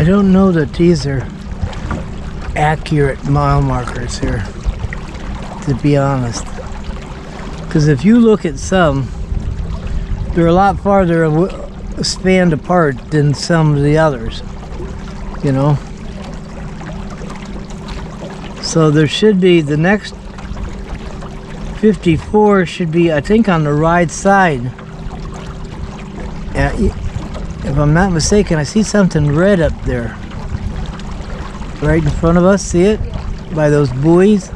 don't know that these are accurate mile markers here, to be honest. Because if you look at some, they're a lot farther spanned apart than some of the others, you know. So there should be, the next 54 should be, I think, on the right side. If I'm not mistaken, I see something red up there. Right in front of us, see it? By those buoys.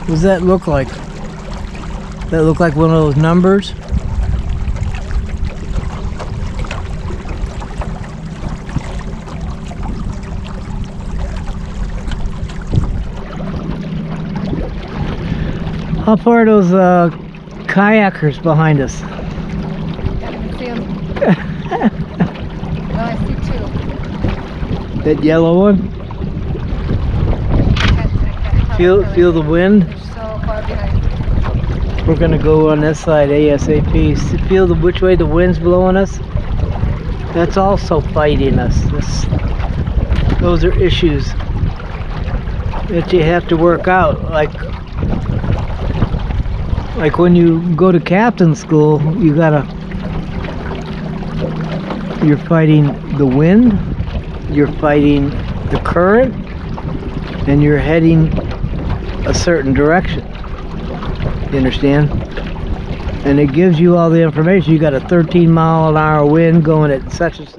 What does that look like? Does that look like one of those numbers? How far are those kayakers behind us? I can see them. Oh, I see two. That yellow one? Feel the wind? They're so far behind. We're gonna go on this side ASAP. Feel which way the wind's blowing us? That's also fighting us. Those are issues that you have to work out. Like when you go to captain school, you're fighting the wind, you're fighting the current, and you're heading a certain direction. You understand? And it gives you all the information. You got a 13-mile-an-hour wind going at such and such.